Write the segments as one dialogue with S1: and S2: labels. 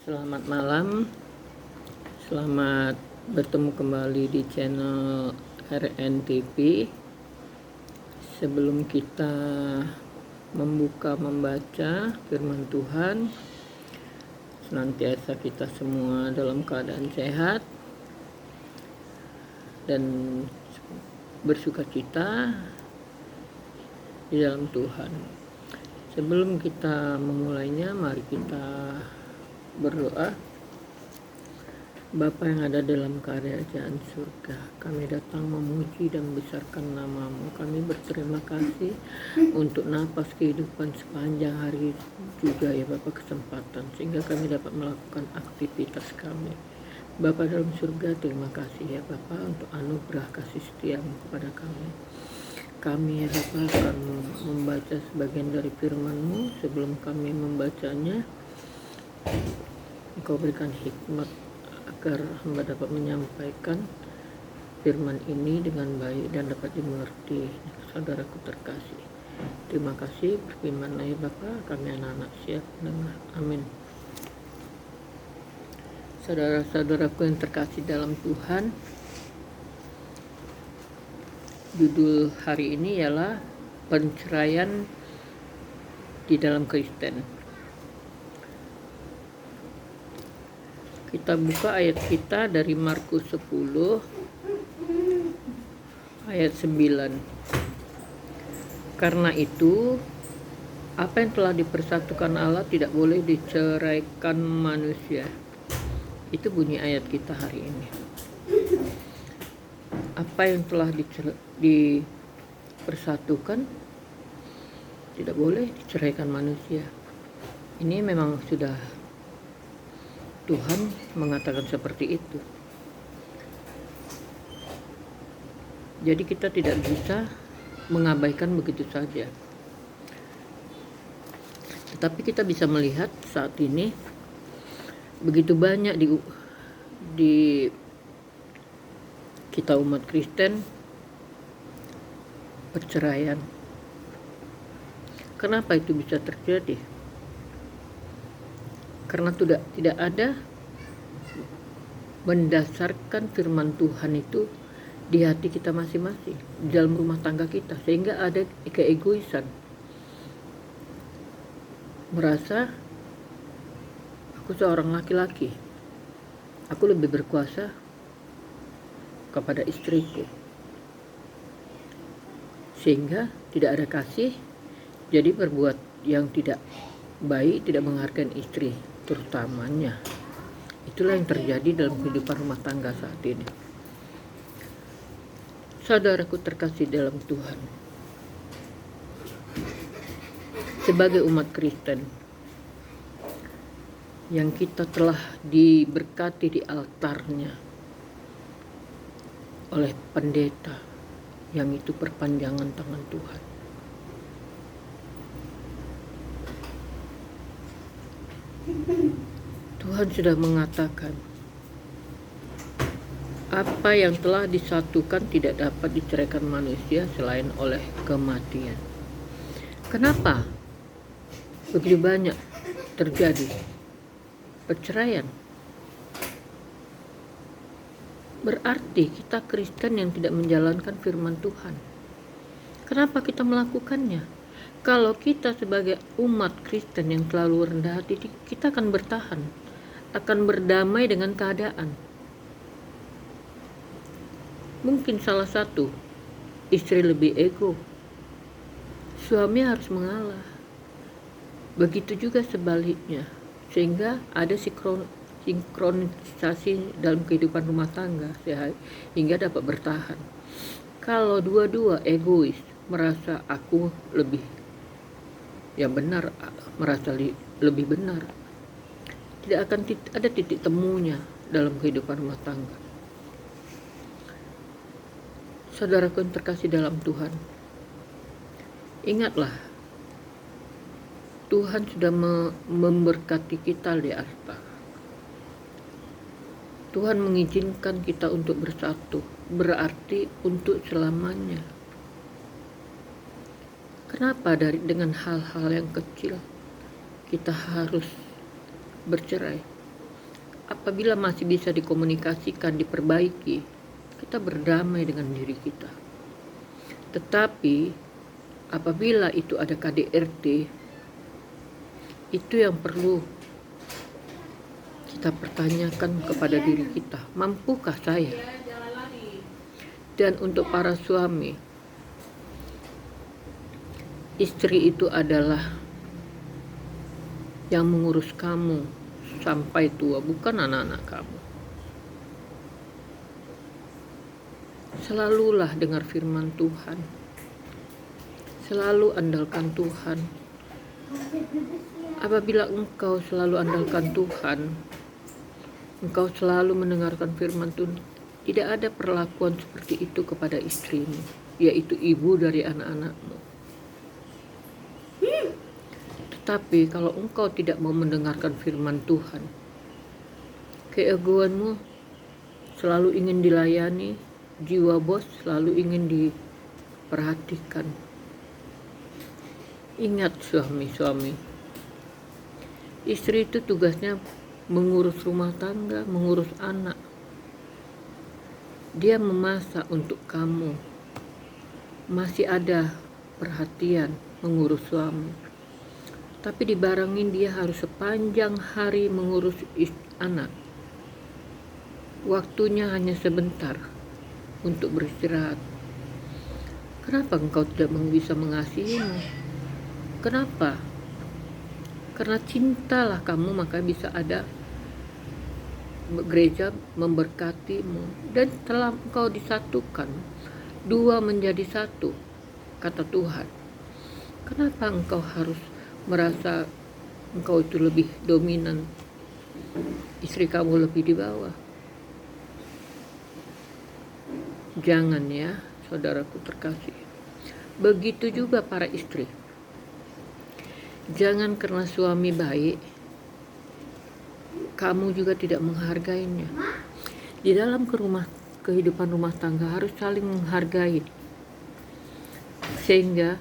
S1: Selamat malam, selamat bertemu kembali di channel RNTV. Sebelum kita membaca firman Tuhan, senantiasa kita semua dalam keadaan sehat dan bersukacita di dalam Tuhan. Sebelum kita memulainya, mari kita berdoa. Bapa yang ada dalam kerajaan surga, kami datang memuji dan membesarkan nama-Mu. Kami berterima kasih untuk napas kehidupan sepanjang hari juga ya Bapa, kesempatan sehingga kami dapat melakukan aktivitas kami. Bapa dalam surga, terima kasih ya Bapa untuk anugerah kasih setia-Mu kepada kami. Kami ya Bapa akan membaca sebagian dari firman-Mu. Sebelum kami membacanya, Engkau berikan hikmat agar hamba dapat menyampaikan firman ini dengan baik dan dapat dimengerti saudaraku terkasih. Terima kasih, berfirmanlah ya Bapa, kami anak-anak siap mendengar. Amin. Saudara-saudaraku yang terkasih dalam Tuhan, judul hari ini ialah penceraian di dalam Kristen. Kita buka ayat kita dari Markus 10 ayat 9. Karena itu, apa yang telah dipersatukan Allah tidak boleh diceraikan manusia. Itu bunyi ayat kita hari ini. Apa yang telah dipersatukan tidak boleh diceraikan manusia. Ini memang sudah Tuhan mengatakan seperti itu. Jadi kita tidak bisa mengabaikan begitu saja. Tetapi kita bisa melihat saat ini begitu banyak di kita umat Kristen perceraian. Kenapa itu bisa terjadi? Karena tidak ada mendasarkan firman Tuhan itu di hati kita masing-masing, di dalam rumah tangga kita, sehingga ada keegoisan. Merasa aku seorang laki-laki, aku lebih berkuasa kepada istriku, sehingga tidak ada kasih, jadi berbuat yang tidak baik, tidak menghargai istri terutamanya. Itulah yang terjadi dalam kehidupan rumah tangga saat ini. Saudaraku terkasih dalam Tuhan, sebagai umat Kristen yang kita telah diberkati di altarnya oleh pendeta yang itu perpanjangan tangan Tuhan, Tuhan sudah mengatakan apa yang telah disatukan tidak dapat diceraikan manusia selain oleh kematian. Kenapa begitu banyak terjadi perceraian? Berarti kita Kristen yang tidak menjalankan firman Tuhan. Kenapa kita melakukannya? Kalau kita sebagai umat Kristen yang terlalu rendah hati, kita akan bertahan, akan berdamai dengan keadaan. Mungkin salah satu istri lebih ego, suami harus mengalah. Begitu juga sebaliknya, sehingga ada sinkronisasi dalam kehidupan rumah tangga hingga dapat bertahan. Kalau dua-dua egois, merasa aku lebih yang benar, merasa lebih benar, tidak akan ada titik temunya dalam kehidupan rumah tangga. Saudaraku yang terkasih dalam Tuhan, ingatlah Tuhan sudah memberkati kita di harta. Tuhan mengizinkan kita untuk bersatu, berarti untuk selamanya. Kenapa dengan hal-hal yang kecil kita harus bercerai? apabila masih bisa dikomunikasikan, diperbaiki, kita berdamai dengan diri kita. Tetapi apabila itu ada KDRT, itu yang perlu kita pertanyakan kepada diri kita, mampukah saya? Dan untuk para suami, istri itu adalah yang mengurus kamu sampai tua, bukan anak-anak kamu. Selalulah dengar firman Tuhan, selalu andalkan Tuhan. Apabila engkau selalu andalkan Tuhan, engkau selalu mendengarkan firman Tuhan, tidak ada perlakuan seperti itu kepada istrimu, yaitu ibu dari anak-anakmu. Tetapi kalau engkau tidak mau mendengarkan firman Tuhan, keegoanmu selalu ingin dilayani, jiwa bos selalu ingin diperhatikan. Ingat suami-suami, istri itu tugasnya mengurus rumah tangga, mengurus anak. Dia memasak untuk kamu, masih ada perhatian mengurus suami. Tapi dibarengin dia harus sepanjang hari mengurus anak. Waktunya hanya sebentar untuk beristirahat. Kenapa engkau tidak bisa mengasihimu? Kenapa? Karena cintalah kamu, maka bisa ada gereja memberkatimu. Dan setelah engkau disatukan, dua menjadi satu, kata Tuhan. Kenapa engkau harus merasa engkau itu lebih dominan, istri kamu lebih di bawah? Jangan ya, saudaraku terkasih. Begitu juga para istri. Jangan karena suami baik, kamu juga tidak menghargainya. Di dalam kehidupan rumah tangga harus saling menghargai, sehingga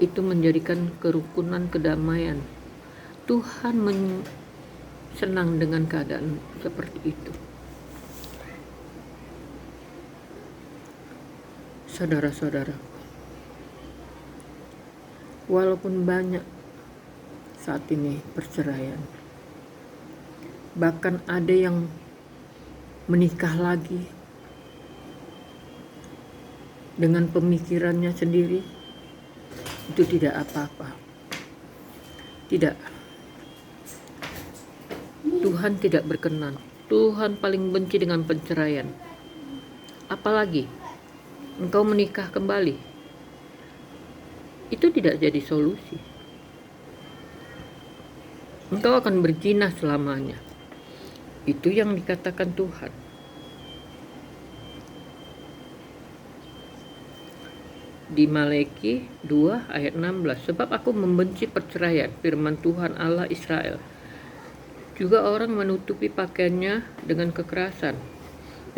S1: itu menjadikan kerukunan, kedamaian. Tuhan senang dengan keadaan seperti itu. Saudara-saudara, walaupun banyak saat ini perceraian, bahkan ada yang menikah lagi dengan pemikirannya sendiri, itu tidak apa-apa. Tidak. Tuhan tidak berkenan. Tuhan paling benci dengan perceraian. Apalagi engkau menikah kembali. Itu tidak jadi solusi. Engkau akan berzina selamanya. Itu yang dikatakan Tuhan. Di Maleki 2 ayat 16, sebab aku membenci perceraian, firman Tuhan Allah Israel. Juga orang menutupi pakaiannya dengan kekerasan,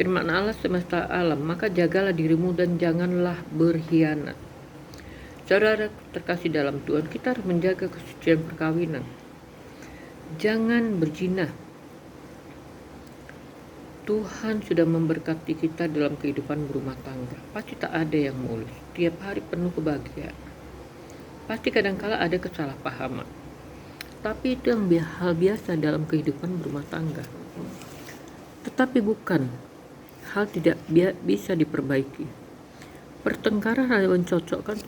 S1: firman Allah semesta alam. Maka jagalah dirimu dan janganlah berkhianat. Saudara terkasih dalam Tuhan, kita harus menjaga kesucian perkawinan. Jangan berzina. Tuhan sudah memberkati kita dalam kehidupan berumah tangga. Pasti tak ada yang mulus. Tiap hari penuh kebahagiaan. Pasti kadangkala ada kesalahpahaman. Tapi itu yang hal biasa dalam kehidupan berumah tangga. Tetapi bukan hal tidak bisa diperbaiki. Pertengkaran hanya mencocokkan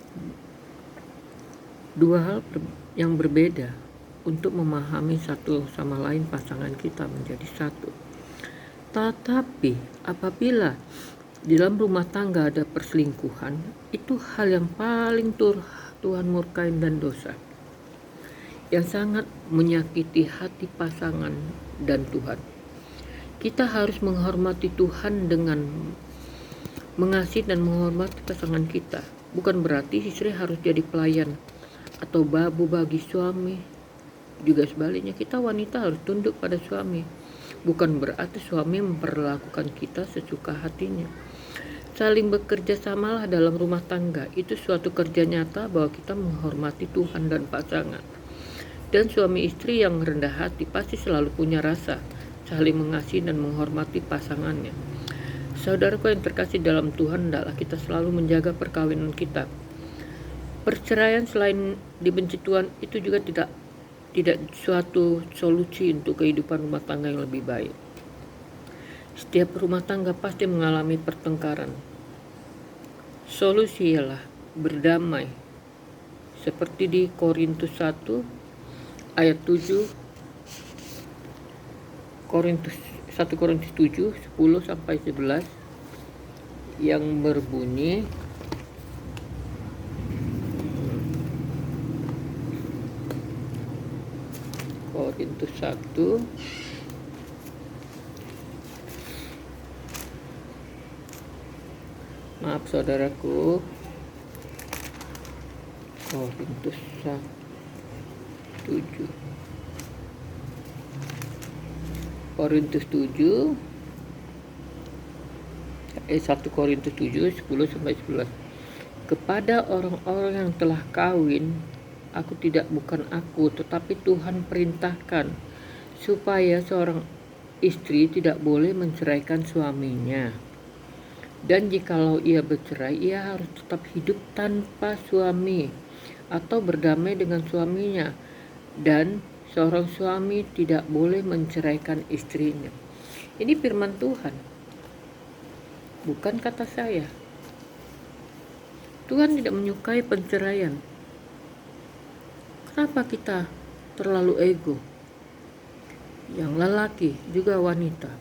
S1: dua hal yang berbeda untuk memahami satu sama lain pasangan kita menjadi satu. Tetapi apabila di dalam rumah tangga ada perselingkuhan, itu hal yang paling Tuhan murkain dan dosa, yang sangat menyakiti hati pasangan dan Tuhan. Kita harus menghormati Tuhan dengan mengasihi dan menghormati pasangan kita. Bukan berarti istri harus jadi pelayan atau babu bagi suami. Juga sebaliknya, kita wanita harus tunduk pada suami. Bukan berarti suami memperlakukan kita sesuka hatinya. Saling bekerja samalah dalam rumah tangga. Itu suatu kerja nyata bahwa kita menghormati Tuhan dan pasangan. Dan suami istri yang rendah hati pasti selalu punya rasa saling mengasihi dan menghormati pasangannya. Saudaraku yang terkasih dalam Tuhan, hendaklah kita selalu menjaga perkawinan kita. Perceraian selain dibenci Tuhan itu juga tidak suatu solusi untuk kehidupan rumah tangga yang lebih baik. Setiap rumah tangga pasti mengalami pertengkaran. Solusi ialah berdamai. Seperti di Korintus 1 ayat 7, 1 Korintus 7, 10 sampai 11 yang berbunyi, Korintus 1 maaf saudaraku, Korintus 7 Korintus 7 1 Korintus 7 10 sampai 11. Kepada orang-orang yang telah kawin, bukan aku, tetapi Tuhan perintahkan supaya seorang istri tidak boleh menceraikan suaminya. Dan jikalau ia bercerai, ia harus tetap hidup tanpa suami atau berdamai dengan suaminya. Dan seorang suami tidak boleh menceraikan istrinya. Ini firman Tuhan, bukan kata saya. Tuhan tidak menyukai perceraian. Kenapa kita terlalu ego? Yang lelaki juga wanita.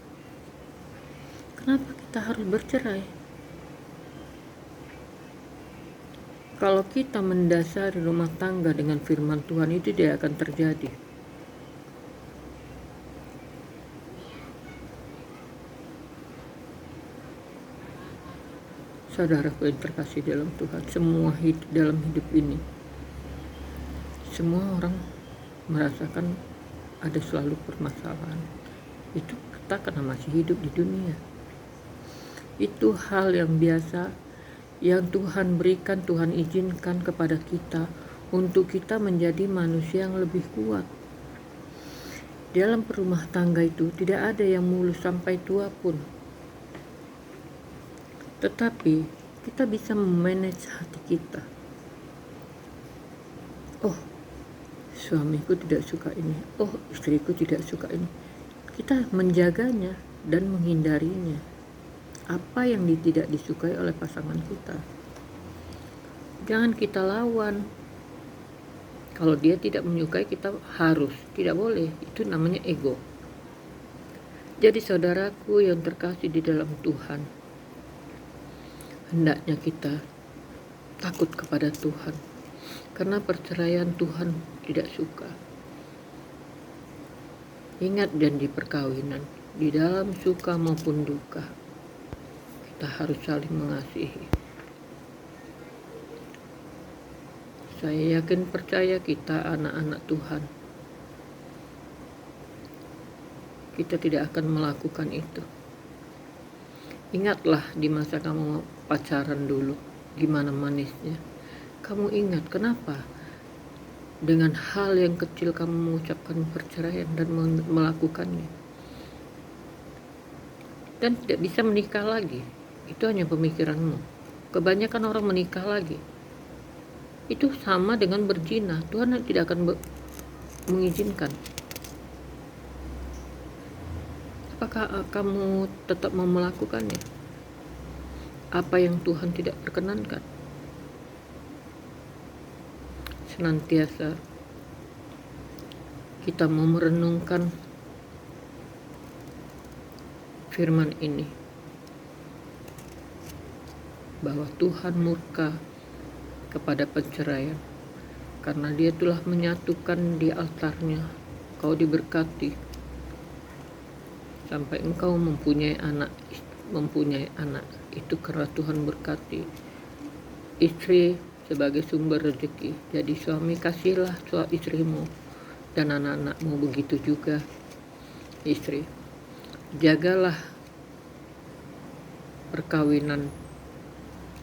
S1: Kenapa kita harus bercerai? Kalau kita mendasari rumah tangga dengan firman Tuhan, itu tidak akan terjadi. Saudaraku yang terkasih dalam Tuhan, dalam hidup ini, semua orang merasakan ada selalu permasalahan. Itu kita karena masih hidup di dunia. Itu hal yang biasa yang Tuhan berikan, Tuhan izinkan kepada kita untuk kita menjadi manusia yang lebih kuat. Dalam rumah tangga itu tidak ada yang mulus sampai tua pun. Tetapi kita bisa memanage hati kita. Oh, suamiku tidak suka ini. Oh, istriku tidak suka ini. Kita menjaganya dan menghindarinya. Apa yang tidak disukai oleh pasangan kita. Jangan kita lawan. Kalau dia tidak menyukai, kita harus. Tidak boleh. Itu namanya ego. Jadi saudaraku yang terkasih di dalam Tuhan, hendaknya kita takut kepada Tuhan. Karena perceraian Tuhan tidak suka. Ingat janji perkawinan. Di dalam suka maupun duka, kita harus saling mengasihi. Saya yakin percaya kita anak-anak Tuhan. Kita tidak akan melakukan itu. Ingatlah di masa kamu pacaran dulu, gimana manisnya. Kamu ingat kenapa? Dengan hal yang kecil kamu mengucapkan perceraian dan melakukannya. Dan tidak bisa menikah lagi. Itu hanya pemikiranmu. Kebanyakan orang menikah lagi. Itu sama dengan berzina. Tuhan tidak akan mengizinkan. Apakah kamu tetap mau melakukannya? Apa yang Tuhan tidak perkenankan? Senantiasa kita mau merenungkan firman ini, bahwa Tuhan murka kepada perceraian karena Dia telah menyatukan di altarnya. Kau diberkati sampai engkau mempunyai anak. Itu karena Tuhan berkati. Istri sebagai sumber rezeki. Jadi suami, kasihlah istrimu, dan anak-anakmu begitu juga istri. Jagalah perkawinan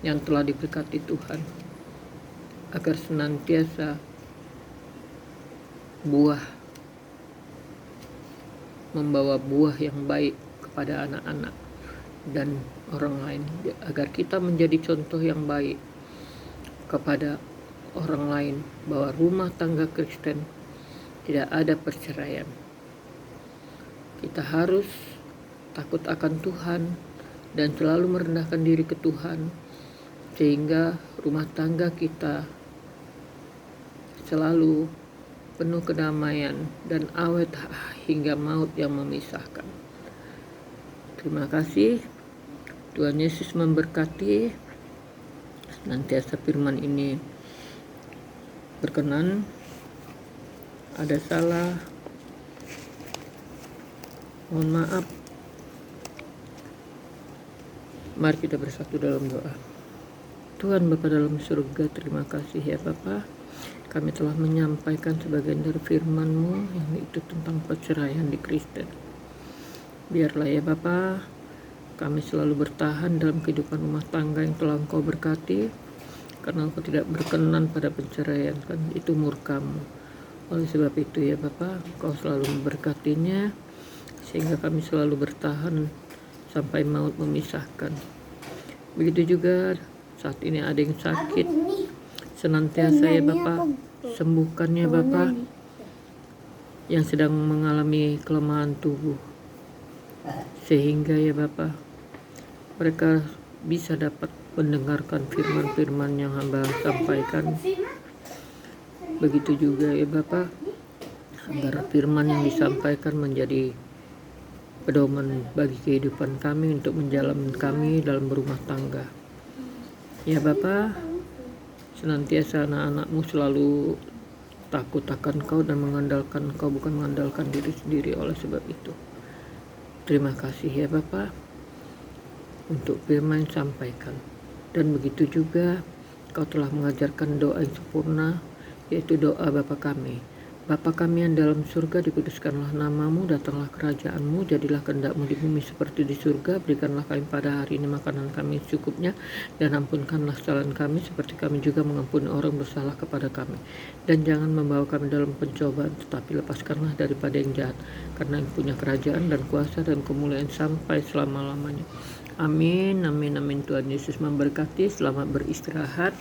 S1: yang telah diberkati Tuhan, agar senantiasa membawa buah yang baik kepada anak-anak dan orang lain, agar kita menjadi contoh yang baik kepada orang lain, bahwa rumah tangga Kristen tidak ada perceraian. Kita harus takut akan Tuhan dan selalu merendahkan diri ke Tuhan, sehingga rumah tangga kita selalu penuh kedamaian dan awet hingga maut yang memisahkan. Terima kasih. Tuhan Yesus memberkati. Senantiasa firman ini berkenan. Ada salah, mohon maaf. Mari kita bersatu dalam doa. Tuhan Bapa dalam surga, terima kasih ya Bapa. Kami telah menyampaikan sebagian dari firman-Mu yang itu tentang perceraian di Kristen. Biarlah ya Bapa, kami selalu bertahan dalam kehidupan rumah tangga yang telah Engkau berkati, karena Engkau tidak berkenan pada perceraian, kan itu murka-Mu. Oleh sebab itu ya Bapa, Engkau selalu memberkatinya, sehingga kami selalu bertahan sampai maut memisahkan. Begitu juga saat ini ada yang sakit, senantiasa ya Bapa, sembuhkannya Bapa, yang sedang mengalami kelemahan tubuh, sehingga ya Bapa, mereka bisa dapat mendengarkan firman-firman yang Hamba sampaikan. Begitu juga ya Bapa, agar firman yang disampaikan menjadi pedoman bagi kehidupan kami untuk menjalankan kami dalam berumah tangga. Ya Bapa, senantiasa anak-anak-Mu selalu takut akan Kau dan mengandalkan Kau, bukan mengandalkan diri sendiri. Oleh sebab itu, terima kasih ya Bapa untuk firman yang disampaikan. Dan begitu juga Kau telah mengajarkan doa yang sempurna, yaitu doa Bapa kami. Bapa kami yang dalam surga, dikuduskanlah nama-Mu, datanglah kerajaan-Mu, jadilah kehendak-Mu di bumi seperti di surga. Berikanlah kami pada hari ini makanan kami secukupnya, dan ampunkanlah kesalahan kami seperti kami juga mengampuni orang bersalah kepada kami. Dan jangan membawa kami dalam pencobaan, tetapi lepaskanlah daripada yang jahat, karena Yang punya kerajaan dan kuasa dan kemuliaan sampai selama-lamanya. Amin, amin, amin. Tuhan Yesus memberkati. Selamat beristirahat.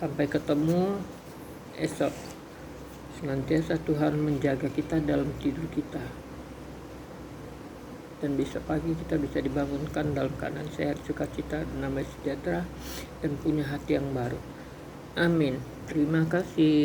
S1: Sampai ketemu esok. Senantiasa Tuhan menjaga kita dalam tidur kita, dan besok pagi kita bisa dibangunkan dalam keadaan sehat, sukacita, damai sejahtera, dan punya hati yang baru. Amin. Terima kasih.